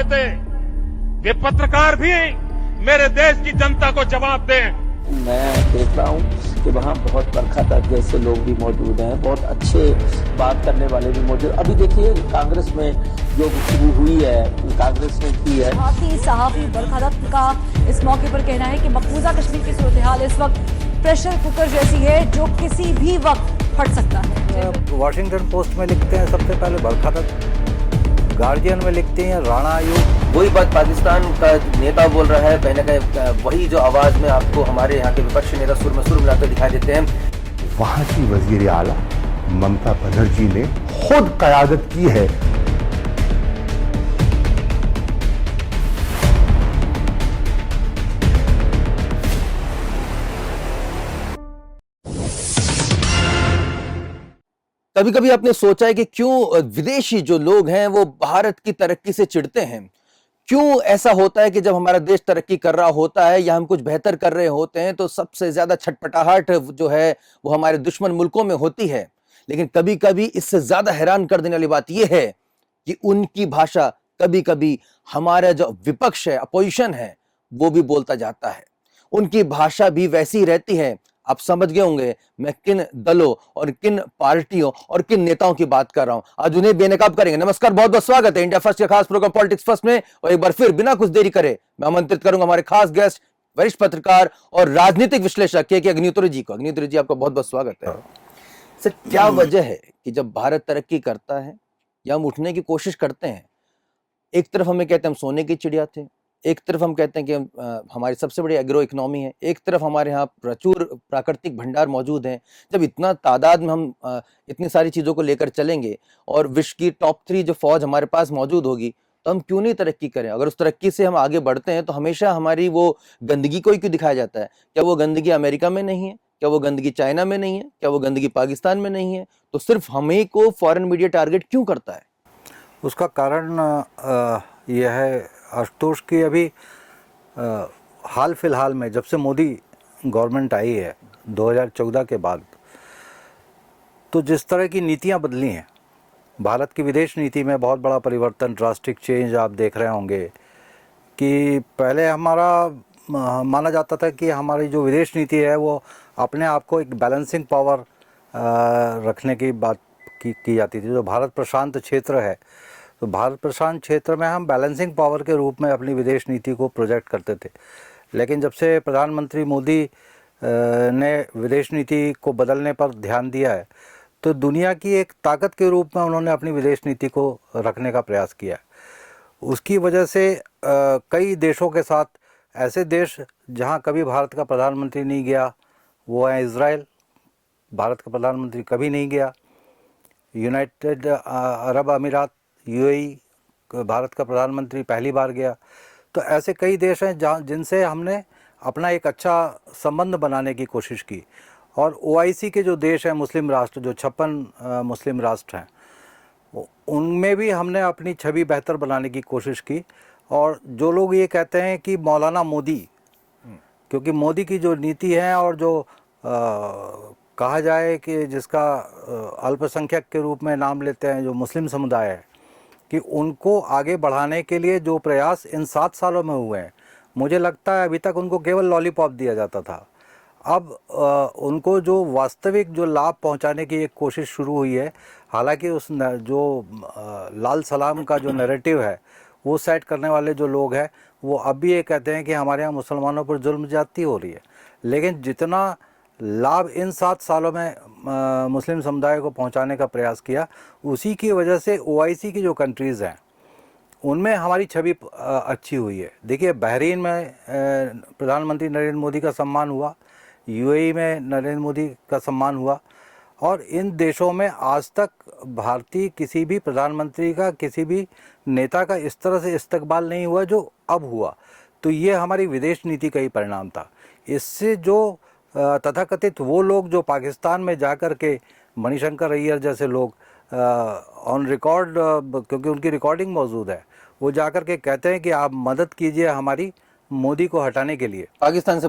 देते। वे पत्रकार भी मेरे देश की जनता को जवाब दें। मैं देख रहा हूँ कि वहाँ बहुत बरखा दत्त जैसे लोग भी मौजूद हैं, बहुत अच्छे बात करने वाले भी मौजूद। अभी देखिए कांग्रेस में जो गुफ्तगू हुई है, कांग्रेस ने की है। भारतीय सहाफी बरखा दत्त का इस मौके पर कहना है कि मकबूजा कश्मीर की सूरत हाल इस वक्त प्रेशर कुकर जैसी है जो किसी भी वक्त फट सकता है। वॉशिंगटन पोस्ट में लिखते हैं सबसे पहले बरखा दत्त, गार्जियन में लिखते हैं राणा आयोग। वही बात पाकिस्तान का नेता बोल रहा है, कहीं ना कहीं वही जो आवाज में आपको हमारे यहाँ के विपक्षी नेता सुर में सुर मिलाते दिखाई देते हैं। वहां की वजीर आला ममता बनर्जी ने खुद कयादत की है। कभी कभी आपने सोचा है कि क्यों विदेशी जो लोग हैं वो भारत की तरक्की से चिढ़ते हैं? क्यों ऐसा होता है कि जब हमारा देश तरक्की कर रहा होता है या हम कुछ बेहतर कर रहे होते हैं तो सबसे ज्यादा छटपटाहट जो है वो हमारे दुश्मन मुल्कों में होती है? लेकिन कभी कभी इससे ज्यादा हैरान कर देने वाली बात यह है कि उनकी भाषा कभी कभी हमारा जो विपक्ष है, अपोजिशन है, वो भी बोलता जाता है। उनकी भाषा भी वैसी ही रहती है। आप समझ गए होंगे मैं किन दलों और किन पार्टियों और किन नेताओं की बात कर रहा हूं। आज उन्हें बेनकाब करेंगे। नमस्कार, बहुत बहुत स्वागत है इंडिया फर्स्ट के खास प्रोग्राम पॉलिटिक्स फर्स्ट में। और एक बार फिर बिना कुछ देरी करे मैं आमंत्रित करूंगा हमारे खास गेस्ट, वरिष्ठ पत्रकार और राजनीतिक विश्लेषक के अग्निहोत्री जी को। अग्निहोत्री जी, आपका बहुत बहुत स्वागत है। सर, क्या वजह है कि जब भारत तरक्की करता है या हम उठने की कोशिश करते हैं, एक तरफ हमें कहते हैं हम सोने की चिड़िया थे, एक तरफ हम कहते हैं कि हमारी सबसे बड़ी एग्रो इकोनॉमी है, एक तरफ हमारे यहाँ प्रचुर प्राकृतिक भंडार मौजूद हैं। जब इतना तादाद में हम इतनी सारी चीज़ों को लेकर चलेंगे और विश्व की टॉप 3 जो फौज हमारे पास मौजूद होगी, तो हम क्यों नहीं तरक्की करें? अगर उस तरक्की से हम आगे बढ़ते हैं तो हमेशा हमारी वो गंदगी को ही क्यों दिखाया जाता है? क्या वो गंदगी अमेरिका में नहीं है? क्या वो गंदगी चाइना में नहीं है? क्या वो गंदगी पाकिस्तान में नहीं है? तो सिर्फ हमें को फॉरेन मीडिया टारगेट क्यों करता है? उसका कारण यह है आशुतोष की अभी हाल फिलहाल में जब से मोदी गवर्नमेंट आई है 2014 के बाद, तो जिस तरह की नीतियां बदली हैं, भारत की विदेश नीति में बहुत बड़ा परिवर्तन, ड्रास्टिक चेंज आप देख रहे होंगे। कि पहले हमारा माना जाता था कि हमारी जो विदेश नीति है वो अपने आप को एक बैलेंसिंग पावर रखने की बात की जाती थी। जो भारत प्रशांत क्षेत्र है, तो भारत प्रशांत क्षेत्र में हम बैलेंसिंग पावर के रूप में अपनी विदेश नीति को प्रोजेक्ट करते थे। लेकिन जब से प्रधानमंत्री मोदी ने विदेश नीति को बदलने पर ध्यान दिया है, तो दुनिया की एक ताकत के रूप में उन्होंने अपनी विदेश नीति को रखने का प्रयास किया। उसकी वजह से कई देशों के साथ, ऐसे देश जहां कभी भारत का प्रधानमंत्री नहीं गया वो है इज़राइल, भारत का प्रधानमंत्री कभी नहीं गया। यूनाइटेड अरब अमीरात, यूएई, भारत का प्रधानमंत्री पहली बार गया। तो ऐसे कई देश हैं जहाँ जिनसे हमने अपना एक अच्छा संबंध बनाने की कोशिश की। और ओआईसी के जो देश हैं, मुस्लिम राष्ट्र, जो 56 मुस्लिम राष्ट्र हैं, उनमें भी हमने अपनी छवि बेहतर बनाने की कोशिश की। और जो लोग ये कहते हैं कि मौलाना मोदी, क्योंकि मोदी की जो नीति है और जो कहा जाए कि जिसका अल्पसंख्यक के रूप में नाम लेते हैं जो मुस्लिम समुदाय है, कि उनको आगे बढ़ाने के लिए जो प्रयास इन 7 सालों में हुए हैं, मुझे लगता है अभी तक उनको केवल लॉलीपॉप दिया जाता था। अब उनको जो वास्तविक जो लाभ पहुंचाने की एक कोशिश शुरू हुई है। हालांकि उस जो लाल सलाम का जो नैरेटिव है वो सेट करने वाले जो लोग हैं वो अब भी ये कहते हैं कि हमारे यहाँ मुसलमानों पर जुल्म ज्यादती हो रही है। लेकिन जितना लाभ इन 7 सालों में मुस्लिम समुदाय को पहुंचाने का प्रयास किया, उसी की वजह से ओआईसी की जो कंट्रीज़ हैं उनमें हमारी छवि अच्छी हुई है। देखिए, बहरीन में प्रधानमंत्री नरेंद्र मोदी का सम्मान हुआ, यूएई में नरेंद्र मोदी का सम्मान हुआ, और इन देशों में आज तक भारतीय किसी भी प्रधानमंत्री का, किसी भी नेता का इस तरह से इस्तकबाल नहीं हुआ जो अब हुआ। तो ये हमारी विदेश नीति का ही परिणाम था। इससे जो तथाकथित वो लोग जो पाकिस्तान में जाकर के, मणिशंकर अय्यर जैसे लोग ऑन रिकॉर्ड, क्योंकि उनकी रिकॉर्डिंग मौजूद है, वो जाकर के कहते हैं कि आप मदद कीजिए हमारी मोदी को हटाने के लिए। पाकिस्तान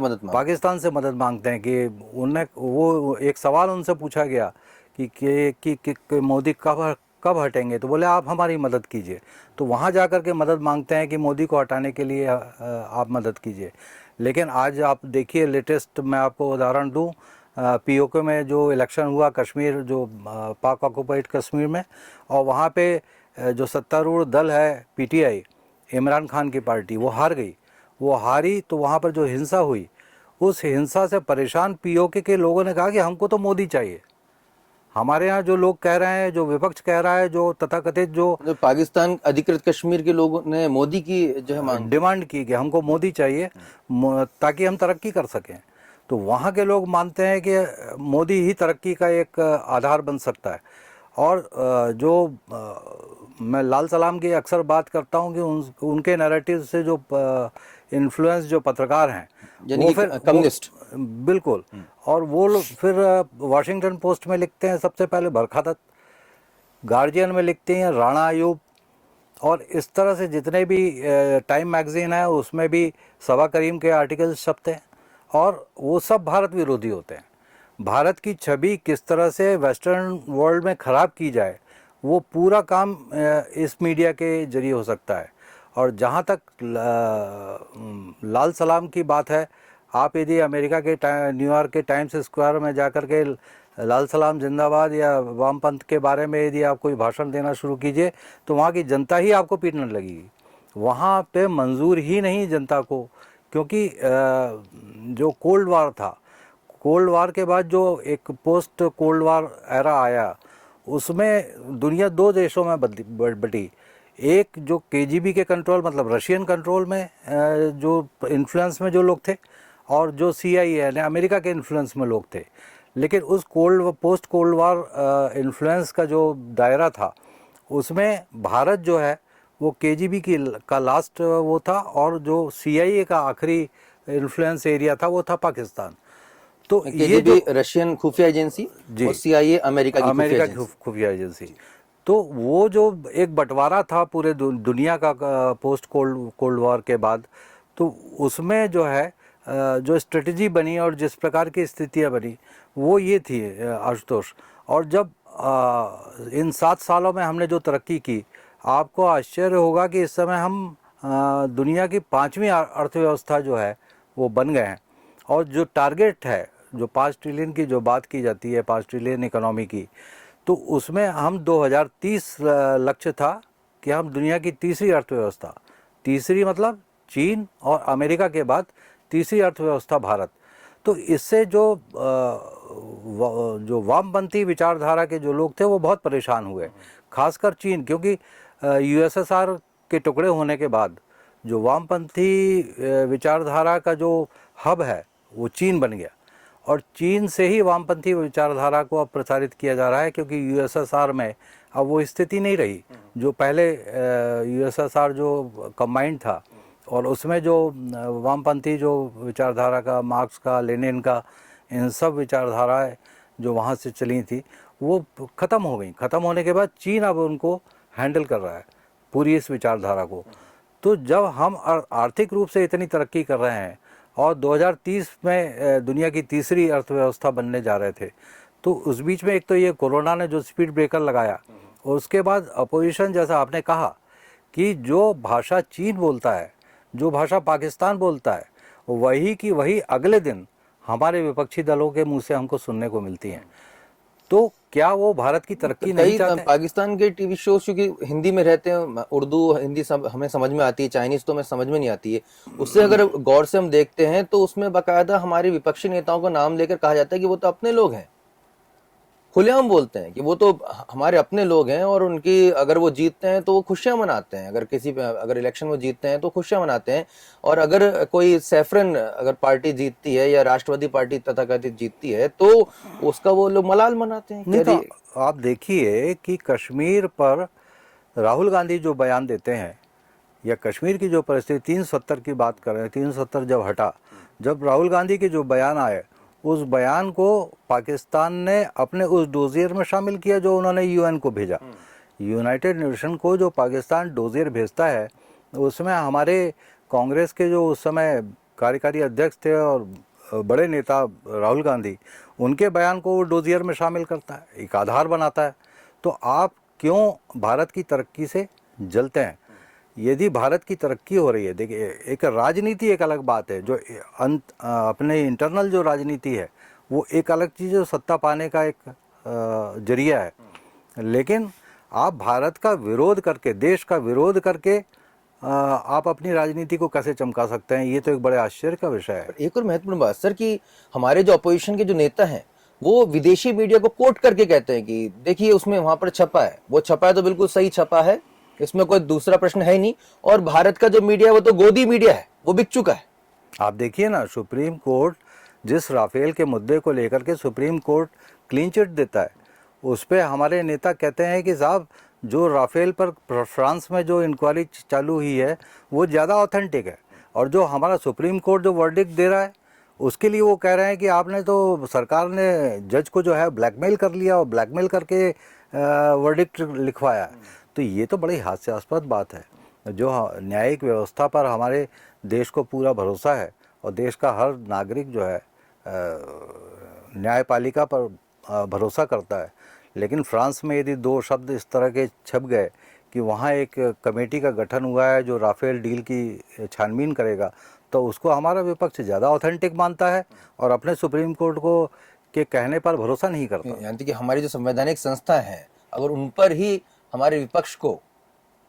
से मदद मांगते हैं कि उन्हें, वो एक सवाल उनसे पूछा गया कि मोदी कब कब हटेंगे? तो बोले आप हमारी मदद कीजिए। तो वहाँ जा कर के मदद मांगते हैं कि मोदी को हटाने के लिए आप मदद कीजिए। लेकिन आज आप देखिए, लेटेस्ट मैं आपको उदाहरण दूँ, पीओके में जो इलेक्शन हुआ, कश्मीर जो पाक ऑक्युपाइड कश्मीर में, और वहाँ पे जो सत्तारूढ़ दल है पीटीआई, इमरान खान की पार्टी, वो हार गई। वो हारी तो वहाँ पर जो हिंसा हुई, उस हिंसा से परेशान पीओके के लोगों ने कहा कि हमको तो मोदी चाहिए। हमारे यहाँ जो लोग कह रहे हैं, जो विपक्ष कह रहा है, जो तथाकथित जो पाकिस्तान अधिकृत कश्मीर के लोगों ने मोदी की जो है मांग डिमांड की कि हमको मोदी चाहिए ताकि हम तरक्की कर सकें, तो वहाँ के लोग मानते हैं कि मोदी ही तरक्की का एक आधार बन सकता है। और मैं लाल सलाम की अक्सर बात करता हूँ कि उनके नैरेटिव से जो इन्फ्लुएंस जो पत्रकार हैं, वो फिर कम्युनिस्ट, बिल्कुल, और वो लोग फिर वॉशिंगटन पोस्ट में लिखते हैं सबसे पहले बरखा दत्त, गार्जियन में लिखते हैं राणा अयूब, और इस तरह से जितने भी टाइम मैगजीन है उसमें भी सबा करीम के आर्टिकल्स छपते हैं, और वो सब भारत विरोधी होते हैं। भारत की छवि किस तरह से वेस्टर्न वर्ल्ड में ख़राब की जाए, वो पूरा काम इस मीडिया के जरिए हो सकता है। और जहाँ तक लाल सलाम की बात है, आप यदि अमेरिका के न्यूयॉर्क के टाइम्स स्क्वायर में जाकर के लाल सलाम जिंदाबाद या वामपंथ के बारे में यदि आप कोई भाषण देना शुरू कीजिए, तो वहाँ की जनता ही आपको पीटने लगेगी। वहाँ पे मंजूर ही नहीं जनता को, क्योंकि जो कोल्ड वार था, कोल्ड वार के बाद जो एक पोस्ट कोल्ड वार एरा आया, उसमें दुनिया दो देशों में बटी। एक जो केजीबी के कंट्रोल, मतलब रशियन कंट्रोल में जो इन्फ्लुएंस में जो लोग थे, और जो सीआईए यानी अमेरिका के इन्फ्लुएंस में लोग थे। लेकिन उस पोस्ट कोल्ड वार इन्फ्लुएंस का जो दायरा था, उसमें भारत जो है वो केजीबी का लास्ट वो था, और जो सीआईए का आखिरी इन्फ्लुएंस एरिया था वो था पाकिस्तान। तो ये जो रशियन खुफिया एजेंसी और सीआईए अमेरिका की खुफिया एजेंसी, तो वो जो एक बंटवारा था पूरे दुनिया का पोस्ट कोल्ड वॉर के बाद, तो उसमें जो है जो स्ट्रेटजी बनी और जिस प्रकार की स्थितियां बनी, वो ये थी आशुतोष। और जब इन 7 सालों में हमने जो तरक्की की, आपको आश्चर्य होगा कि इस समय हम दुनिया की 5वीं अर्थव्यवस्था जो है वो बन गए हैं। और जो टारगेट है, जो 5 ट्रिलियन की जो बात की जाती है, 5 ट्रिलियन इकोनॉमी की, तो उसमें हम 2030 लक्ष्य था कि हम दुनिया की तीसरी अर्थव्यवस्था, तीसरी मतलब चीन और अमेरिका के बाद तीसरी अर्थव्यवस्था भारत। तो इससे जो वामपंथी विचारधारा के जो लोग थे वो बहुत परेशान हुए, खासकर चीन, क्योंकि यूएसएसआर के टुकड़े होने के बाद जो वामपंथी विचारधारा का जो हब है वो चीन बन गया, और चीन से ही वामपंथी विचारधारा को अब प्रसारित किया जा रहा है, क्योंकि यूएसएसआर में अब वो स्थिति नहीं रही जो पहले यूएसएसआर जो कंबाइंड था, और उसमें जो वामपंथी जो विचारधारा का, मार्क्स का, लेनिन का, इन सब विचारधाराएं जो वहाँ से चली थी वो ख़त्म हो गई। ख़त्म होने के बाद चीन अब उनको हैंडल कर रहा है पूरी इस विचारधारा को। तो जब हम आर्थिक रूप से इतनी तरक्की कर रहे हैं और 2030 में दुनिया की तीसरी अर्थव्यवस्था बनने जा रहे थे, तो उस बीच में एक तो ये कोरोना ने जो स्पीड ब्रेकर लगाया, और उसके बाद अपोजिशन, जैसा आपने कहा कि जो भाषा चीन बोलता है, जो भाषा पाकिस्तान बोलता है, वही की वही अगले दिन हमारे विपक्षी दलों के मुंह से हमको सुनने को मिलती हैं। तो क्या वो भारत की तरक्की नहीं चाहते? पाकिस्तान के टीवी शोज क्योंकि हिंदी में रहते हैं, उर्दू हिंदी सब हमें समझ में आती है, चाइनीज तो हमें समझ में नहीं आती है। उससे अगर गौर से हम देखते हैं तो उसमें बाकायदा हमारे विपक्षी नेताओं का नाम लेकर कहा जाता है कि वो तो अपने लोग हैं। खुलेआम बोलते हैं कि वो तो हमारे अपने लोग हैं, और उनकी अगर वो जीतते हैं तो वो खुशियां मनाते हैं, अगर इलेक्शन में जीतते हैं तो खुशियां मनाते हैं, और अगर कोई सैफरन अगर पार्टी जीतती है या राष्ट्रवादी पार्टी तथाकथित जीतती है तो उसका वो लोग मलाल मनाते हैं। नहीं तो आप देखिए कि कश्मीर पर राहुल गांधी जो बयान देते हैं, या कश्मीर की जो परिस्थिति 370 की बात कर रहे हैं, 370 जब हटा, जब राहुल गांधी के जो बयान आए, उस बयान को पाकिस्तान ने अपने उस डोजियर में शामिल किया जो उन्होंने यूएन को भेजा। यूनाइटेड नेशन को जो पाकिस्तान डोजियर भेजता है, उसमें हमारे कांग्रेस के जो उस समय कार्यकारी अध्यक्ष थे और बड़े नेता राहुल गांधी, उनके बयान को वो डोजियर में शामिल करता है, एक आधार बनाता है। तो आप क्यों भारत की तरक्की से जलते हैं। यदि भारत की तरक्की हो रही है, देखिए एक राजनीति एक अलग बात है, जो अपने इंटरनल जो राजनीति है वो एक अलग चीज़ है, सत्ता पाने का एक जरिया है। लेकिन आप भारत का विरोध करके, देश का विरोध करके आप अपनी राजनीति को कैसे चमका सकते हैं, ये तो एक बड़े आश्चर्य का विषय है। एक और महत्वपूर्ण बात सर कि हमारे जो अपोजिशन के जो नेता हैं वो विदेशी मीडिया को कोट करके कहते हैं कि देखिए उसमें वहां पर छपा है, वो छपा है तो बिल्कुल सही छपा है, इसमें कोई दूसरा प्रश्न है ही नहीं। और भारत का जो मीडिया है वो तो गोदी मीडिया है, वो बिक चुका है। आप देखिए ना, सुप्रीम कोर्ट जिस राफेल के मुद्दे को लेकर के सुप्रीम कोर्ट क्लीन चिट देता है, उस पर हमारे नेता कहते हैं कि साहब जो राफेल पर फ्रांस में जो इंक्वायरी चालू हुई है वो ज़्यादा ऑथेंटिक है, और जो हमारा सुप्रीम कोर्ट जो वर्डिक्ट दे रहा है उसके लिए वो कह रहे हैं कि आपने तो, सरकार ने जज को जो है ब्लैकमेल कर लिया और ब्लैकमेल करके वर्डिक्ट लिखवाया। तो ये तो बड़ी हास्यास्पद बात है। जो न्यायिक व्यवस्था पर हमारे देश को पूरा भरोसा है और देश का हर नागरिक जो है न्यायपालिका पर भरोसा करता है, लेकिन फ्रांस में यदि दो शब्द इस तरह के छप गए कि वहाँ एक कमेटी का गठन हुआ है जो राफेल डील की छानबीन करेगा, तो उसको हमारा विपक्ष ज़्यादा ऑथेंटिक मानता है और अपने सुप्रीम कोर्ट को के कहने पर भरोसा नहीं करता। यानी कि हमारी जो संवैधानिक संस्था है, अगर उन पर ही हमारे विपक्ष को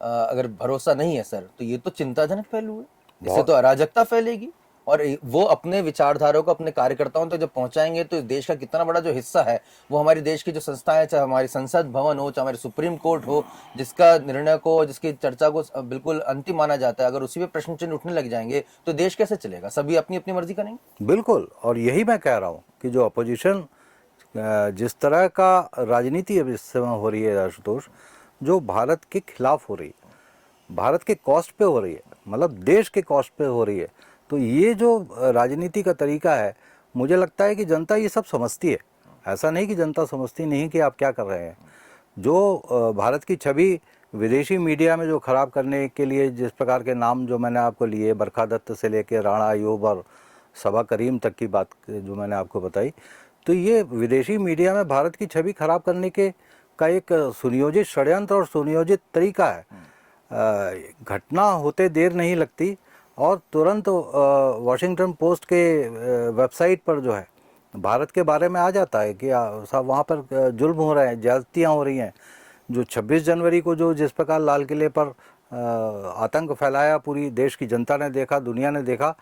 अगर भरोसा नहीं है सर, तो ये तो चिंताजनक पहलू है। इससे तो अराजकता फैलेगी और वो अपने विचारधारा को अपने कार्यकर्ताओं तक जब पहुंचाएंगे तो देश का कितना बड़ा जो हिस्सा है वो हमारी देश की जो संस्थाएं, चाहे हमारी संसद भवन हो, चाहे हमारे सुप्रीम कोर्ट हो, जिसका निर्णय को, जिसकी चर्चा को बिल्कुल अंतिम माना जाता है, अगर उसी पे प्रश्न चिन्ह उठने लग जाएंगे तो देश कैसे चलेगा? सभी अपनी अपनी मर्जी करेंगे। बिल्कुल, और यही मैं कह रहा हूँ कि जो अपोजिशन जिस तरह का राजनीति अब इस समय हो रही है आशुतोष, जो भारत के खिलाफ हो रही है, भारत के कॉस्ट पे हो रही है, मतलब देश के कॉस्ट पे हो रही है, तो ये जो राजनीति का तरीका है, मुझे लगता है कि जनता ये सब समझती है। ऐसा नहीं कि जनता समझती नहीं कि आप क्या कर रहे हैं। जो भारत की छवि विदेशी मीडिया में जो खराब करने के लिए जिस प्रकार के नाम जो मैंने आपको लिए, बरखा दत्त से लेकर राणा अयूब और सबा करीम तक की बात जो मैंने आपको बताई, तो ये विदेशी मीडिया में भारत की छवि खराब करने के का एक सुनियोजित षड्यंत्र और सुनियोजित तरीका है। घटना होते देर नहीं लगती और तुरंत वॉशिंगटन पोस्ट के वेबसाइट पर जो है भारत के बारे में आ जाता है कि साहब वहाँ पर जुल्म हो रहे हैं, ज्यादतियाँ हो रही हैं। जो 26 जनवरी को जो जिस प्रकार लाल किले पर आतंक फैलाया, पूरी देश की जनता ने देखा, दुनिया ने देखा,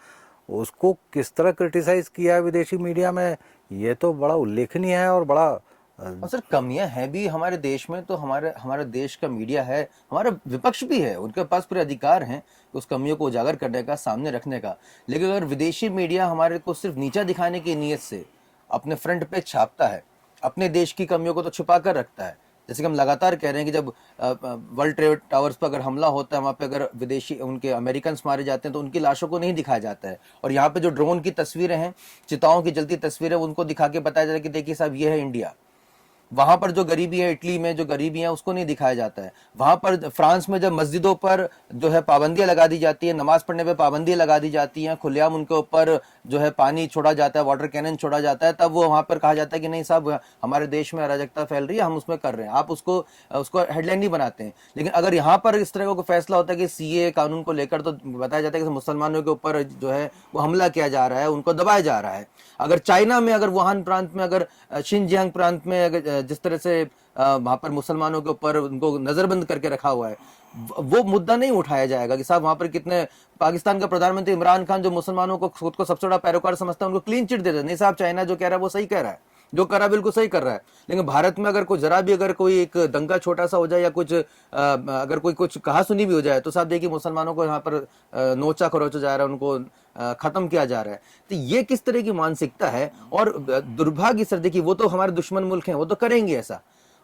उसको किस तरह क्रिटिसाइज़ किया है विदेशी मीडिया में, ये तो बड़ा उल्लेखनीय है और बड़ा। और सर कमियां हैं भी हमारे देश में, तो हमारे देश का मीडिया है, हमारा विपक्ष भी है, उनके पास पूरे अधिकार हैं उस कमियों को उजागर करने का, सामने रखने का। लेकिन अगर विदेशी मीडिया हमारे को सिर्फ नीचा दिखाने की नीयत से अपने फ्रंट पे छापता है, अपने देश की कमियों को तो छुपा कर रखता है, जैसे कि हम लगातार कह रहे हैं कि जब वर्ल्ड ट्रेड टावर्स पर अगर हमला होता है, वहां पे अगर विदेशी उनके अमेरिकन मारे जाते हैं तो उनकी लाशों को नहीं दिखाया जाता है, और यहाँ पे जो ड्रोन की तस्वीरें हैं, चिताओं की जलती तस्वीरें, उनको दिखा के बताया जाता है कि देखिए साहब ये है इंडिया। वहां पर जो गरीबी है, इटली में जो गरीबी है, उसको नहीं दिखाया जाता है। वहां पर फ्रांस में जब मस्जिदों पर जो है पाबंदियां लगा दी जाती है, नमाज पढ़ने पे पाबंदियां लगा दी जाती हैं, खुलेआम उनके ऊपर जो है पानी छोड़ा जाता है, वाटर कैनन छोड़ा जाता है, तब वो वहां पर कहा जाता है कि नहीं साहब हमारे देश में अराजकता फैल रही है, हम उसमें कर रहे हैं। आप उसको हेडलाइन नहीं बनाते हैं। लेकिन अगर यहाँ पर इस तरह का फैसला होता है कि सीए कानून को लेकर, तो बताया जाता है कि मुसलमानों के ऊपर जो है वो हमला किया जा रहा है, उनको दबाया जा रहा है। अगर चाइना में, अगर वुहान प्रांत में, अगर शिनजियांग प्रांत में अगर जिस तरह से वहां पर मुसलमानों के ऊपर उनको नजरबंद करके रखा हुआ है, वो मुद्दा नहीं उठाया जाएगा कि साहब वहां पर कितने, पाकिस्तान का प्रधानमंत्री इमरान खान जो मुसलमानों को खुद को सबसे बड़ा पैरोकार समझता है, उनको क्लीन चिट देता है, नहीं साहब चाइना जो कह रहा है वो सही कह रहा है, जो कर रहा है बिल्कुल सही कर रहा है। लेकिन भारत में अगर कोई जरा भी अगर कोई एक दंगा छोटा सा हो जाए या कुछ अगर कोई कुछ कहा सुनी भी हो जाए, तो साहब देखिए मुसलमानों को यहाँ पर नोचा खरोचा जा रहा है, उनको खत्म किया जा रहा है। तो ये किस तरह की मानसिकता है? और दुर्भाग्य सर देखिए, वो तो हमारे दुश्मन मुल्क हैं, वो तो करेंगे ऐसा,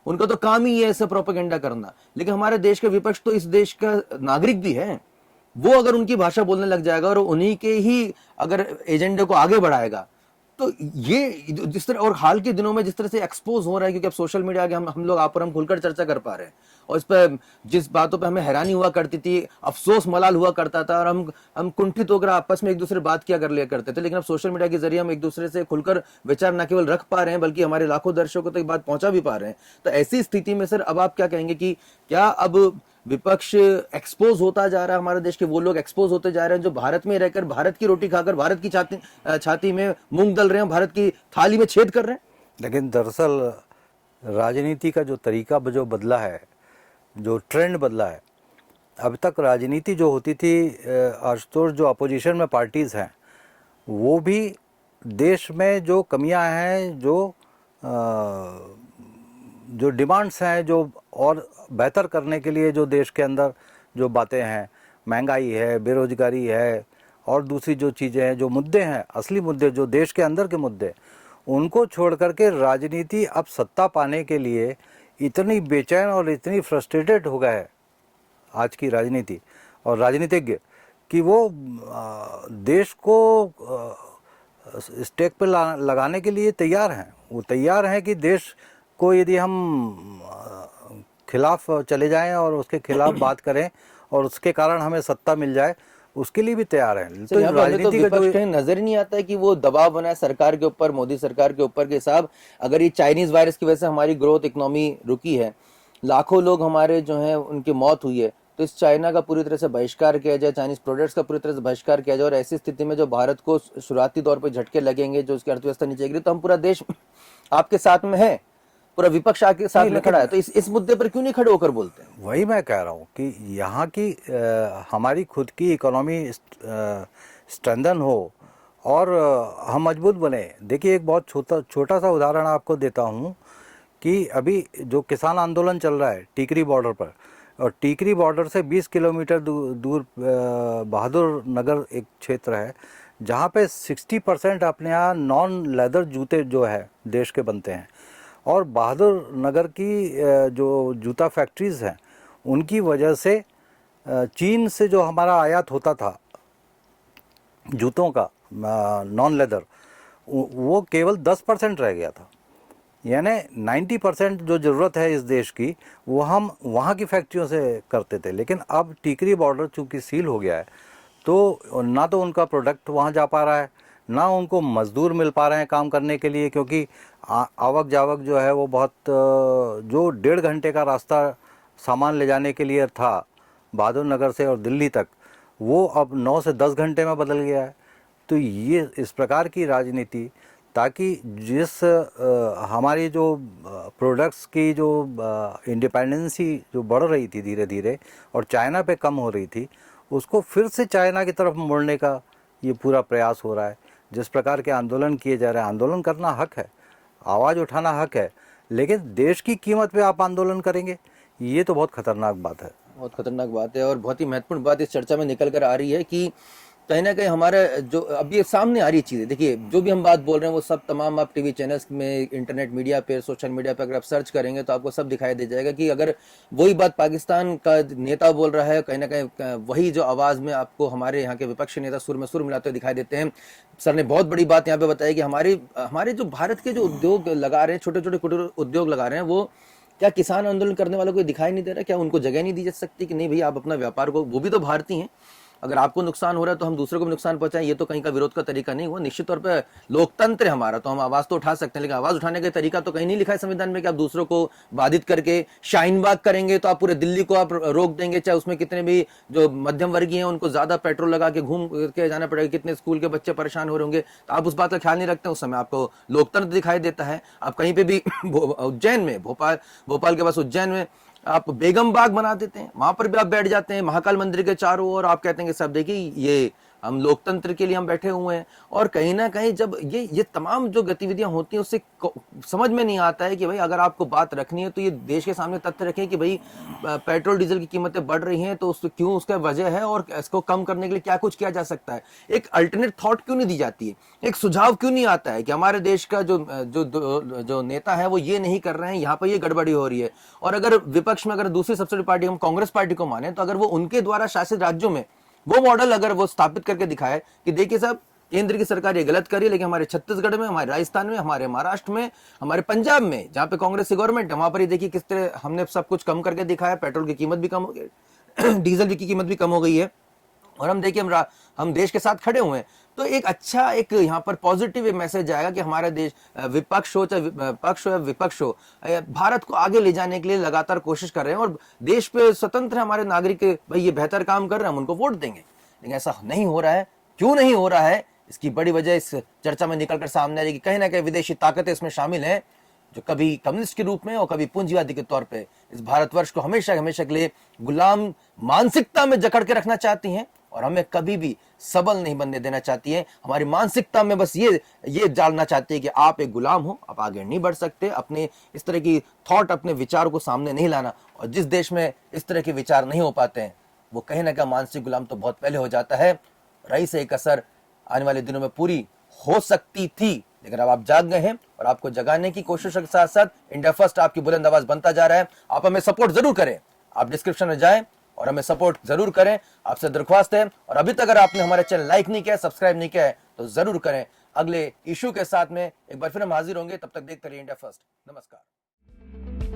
उनका तो काम ही है ऐसा प्रोपेगेंडा करना। लेकिन हमारे देश के विपक्ष तो इस देश का नागरिक भी है, वो अगर उनकी भाषा बोलने लग जाएगा और उन्हीं के ही अगर एजेंडे को आगे बढ़ाएगा, तो ये जिस तरह और हाल के दिनों में जिस तरह से एक्सपोज हो रहा है, क्योंकि अब सोशल मीडिया के हम लोग आप और हम खुलकर चर्चा कर पा रहे हैं, और इस पर जिस बातों पे हमें हैरानी हुआ करती थी, अफसोस मलाल हुआ करता था, और हम कुंठित होकर आपस में एक दूसरे बात किया कर लिया करते थे, लेकिन अब सोशल मीडिया के जरिए हम एक दूसरे से खुलकर विचार न केवल रख पा रहे हैं बल्कि हमारे लाखों दर्शकों तक बात पहुंचा भी पा रहे हैं। तो ऐसी स्थिति में सर अब आप क्या कहेंगे कि क्या अब विपक्ष एक्सपोज होता जा रहा है, हमारे देश के वो लोग एक्सपोज होते जा रहे हैं जो भारत में रहकर भारत की रोटी खाकर भारत की छाती में मूंग दल रहे हैं, भारत की थाली में छेद कर रहे हैं? लेकिन दरअसल राजनीति का जो तरीका जो बदला है, जो ट्रेंड बदला है, अब तक राजनीति जो होती थी आशुतोष, जो अपोजिशन में पार्टीज़ हैं वो भी देश में जो कमियां हैं, जो डिमांड्स हैं, जो और बेहतर करने के लिए जो देश के अंदर जो बातें हैं, महंगाई है, बेरोजगारी है और दूसरी जो चीज़ें हैं, जो मुद्दे हैं, असली मुद्दे जो देश के अंदर के मुद्दे, उनको छोड़ करके राजनीति अब सत्ता पाने के लिए इतनी बेचैन और इतनी फ्रस्ट्रेटेड हो गया है आज की राजनीति और राजनीतिज्ञ कि वो देश को स्टेक पे लगाने के लिए तैयार हैं। वो तैयार हैं कि देश को यदि हम खिलाफ चले जाएं और उसके खिलाफ बात करें और उसके कारण हमें सत्ता मिल जाए, उसके लिए भी तैयार हैं। तो राजनीति का जो कहीं नजर ही नहीं आता है कि वो दबाव बना है सरकार के ऊपर, मोदी सरकार के ऊपर, के साहब अगर ये चाइनीज वायरस की वजह से हमारी ग्रोथ इकोनॉमी रुकी है, लाखों लोग हमारे जो हैं उनकी मौत हुई है, तो इस चाइना का पूरी तरह से बहिष्कार किया जाए, चाइनीज प्रोडक्ट्स का पूरी तरह से बहिष्कार किया जाए, और ऐसी स्थिति में जो भारत को शुरुआती तौर पर झटके लगेंगे, जो उसकी अर्थव्यवस्था नीचे गिरी, तो हम पूरा देश आपके साथ में है, पूरा विपक्ष आपके साथ में खड़ा है, तो इस मुद्दे पर क्यों नहीं खड़े होकर बोलते हैं? वही मैं कह रहा हूँ कि यहाँ की हमारी खुद की इकोनॉमी स्ट्रेंथन हो और हम मजबूत बने। देखिए, एक बहुत छोटा सा उदाहरण आपको देता हूँ कि अभी जो किसान आंदोलन चल रहा है टीकरी बॉर्डर पर, और टीकरी बॉर्डर से 20 किलोमीटर दूर बहादुर नगर एक क्षेत्र है जहाँ पे 60% अपने यहाँ नॉन लेदर जूते जो है देश के बनते हैं, और बहादुर नगर की जो जूता फैक्ट्रीज़ हैं उनकी वजह से चीन से जो हमारा आयात होता था जूतों का नॉन लेदर, वो केवल 10% रह गया था। यानी 90% जो ज़रूरत है इस देश की वो हम वहाँ की फैक्ट्रियों से करते थे। लेकिन अब टीकरी बॉर्डर चूँकि सील हो गया है तो ना तो उनका प्रोडक्ट वहाँ जा पा रहा है, ना उनको मज़दूर मिल पा रहे हैं काम करने के लिए, क्योंकि आवक जावक जो है वो बहुत, जो 1.5 घंटे का रास्ता सामान ले जाने के लिए था बहादुर नगर से और दिल्ली तक, वो अब 9 से 10 घंटे में बदल गया है। तो ये इस प्रकार की राजनीति, ताकि जिस हमारी जो प्रोडक्ट्स की जो इंडिपेंडेंसी जो बढ़ रही थी धीरे धीरे और चाइना पे कम हो रही थी, उसको फिर से चाइना की तरफ मोड़ने का ये पूरा प्रयास हो रहा है। जिस प्रकार के आंदोलन किए जा रहे हैं, आंदोलन करना हक है, आवाज़ उठाना हक है, लेकिन देश की कीमत पे आप आंदोलन करेंगे, ये तो बहुत खतरनाक बात है। बहुत खतरनाक बात है, और बहुत ही महत्वपूर्ण बात इस चर्चा में निकल कर आ रही है कि कहीं ना कहीं हमारा जो अब ये सामने आ रही चीज़ें, देखिए जो भी हम बात बोल रहे हैं वो सब तमाम आप टीवी चैनल्स में, इंटरनेट मीडिया पे, सोशल मीडिया पे अगर आप सर्च करेंगे तो आपको सब दिखाई दे जाएगा कि अगर वही बात पाकिस्तान का नेता बोल रहा है, कहीं ना कहीं वही जो आवाज़ में आपको हमारे यहाँ के विपक्षी नेता सुर में सुर मिलाते हुए दिखाई देते हैं। सर ने बहुत बड़ी बात यहाँ पे बताई कि हमारे जो भारत के जो उद्योग लगा रहे हैं, छोटे छोटे कुटीर उद्योग लगा रहे हैं, वो क्या किसान आंदोलन करने वालों को दिखाई नहीं दे रहा? क्या उनको जगह नहीं दी जा सकती कि नहीं भाई आप अपना व्यापार को, वो भी तो भारतीय हैं, अगर आपको नुकसान हो रहा है तो हम दूसरों को भी नुकसान पहुंचाएं, ये तो कहीं का विरोध का तरीका नहीं हुआ। निश्चित तौर पे लोकतंत्र है हमारा, तो हम आवाज तो उठा सकते हैं, लेकिन आवाज उठाने का तरीका तो कहीं नहीं लिखा है संविधान में कि आप दूसरों को बाधित करके शाहीन बाग करेंगे तो आप पूरे दिल्ली को आप रोक देंगे, चाहे उसमें कितने भी जो मध्यम वर्गीय हैं उनको ज्यादा पेट्रोल लगा के घूम के जाना पड़ेगा, कितने स्कूल के बच्चे परेशान हो रहे होंगे, तो आप उस बात का ख्याल नहीं रखते। उस समय आपको लोकतंत्र दिखाई देता है। आप कहीं पे भी उज्जैन में, भोपाल के पास उज्जैन में आप बेगम बाग बना देते हैं, वहां पर भी आप बैठ जाते हैं महाकाल मंदिर के चारों ओर, आप कहते हैं कि सब देखिए ये हम लोकतंत्र के लिए हम बैठे हुए हैं। और कहीं ना कहीं जब ये तमाम जो गतिविधियां होती हैं उससे समझ में नहीं आता है कि भाई अगर आपको बात रखनी है तो ये देश के सामने तथ्य रखें कि भाई पेट्रोल डीजल की कीमतें बढ़ रही हैं, तो क्यों उसका वजह है और इसको कम करने के लिए क्या कुछ किया जा सकता है। एक अल्टरनेट थॉट क्यों नहीं दी जाती है, एक सुझाव क्यों नहीं आता है कि हमारे देश का जो नेता है वो ये नहीं कर रहे हैं, यहाँ पर ये गड़बड़ी हो रही है। और अगर विपक्ष में अगर दूसरी सबसे बड़ी पार्टी हम कांग्रेस पार्टी को माने, तो अगर वो उनके द्वारा शासित राज्यों में वो मॉडल अगर वो स्थापित करके दिखाए कि देखिए साहब केंद्र की सरकार ये गलत कर रही है, लेकिन हमारे छत्तीसगढ़ में, हमारे राजस्थान में, हमारे महाराष्ट्र में, हमारे पंजाब में, जहां पे कांग्रेस की गवर्नमेंट है, वहां पर ये देखिए किस तरह हमने सब कुछ कम करके दिखाया। पेट्रोल की कीमत भी कम हो गई, डीजल की कीमत भी कम हो गई है, और हम देखिए हम देश के साथ खड़े हुए हैं। तो एक अच्छा एक यहाँ पर पॉजिटिव मैसेज आएगा कि हमारा देश, विपक्ष हो चाहे पक्ष हो या विपक्ष हो, भारत को आगे ले जाने के लिए लगातार कोशिश कर रहे हैं, और देश पे स्वतंत्र है हमारे नागरिक, भाई ये बेहतर काम कर रहे हैं, हम उनको वोट देंगे। लेकिन ऐसा नहीं हो रहा है। क्यों नहीं हो रहा है, इसकी बड़ी वजह इस चर्चा में निकलकर सामने आ रही कि कहीं ना कहीं विदेशी ताकतें इसमें शामिल हैं, जो कभी कम्युनिस्ट के रूप में और कभी पूंजीवादी के तौर पे इस भारतवर्ष को हमेशा हमेशा के लिए गुलाम मानसिकता में जकड़ के रखना चाहती हैं, और हमें कभी भी सबल नहीं बनने देना चाहती है। हमारी मानसिकता में बस ये डालना चाहती है कि आप एक गुलाम हो, आप आगे नहीं बढ़ सकते, अपने इस तरह की थॉट, अपने विचारों को सामने नहीं लाना। और जिस देश में इस तरह के विचार नहीं हो पाते हैं, वो कहीं ना कहीं मानसिक गुलाम तो बहुत पहले हो जाता है। रही से एक असर आने वाले दिनों में पूरी हो सकती थी, लेकिन अब आप जाग गए हैं, और आपको जगाने की कोशिश के साथ साथ इंडिया फर्स्ट आपकी बुलंद आवाज बनता जा रहा है। आप हमें सपोर्ट जरूर करें, आप डिस्क्रिप्शन में जाएं और हमें सपोर्ट जरूर करें, आपसे दरख्वास्त है। और अभी तक अगर आपने हमारे चैनल लाइक नहीं किया, सब्सक्राइब नहीं किया है, तो जरूर करें। अगले इशू के साथ में एक बार फिर हम हाजिर होंगे, तब तक देखते रहिए इंडिया फर्स्ट। नमस्कार।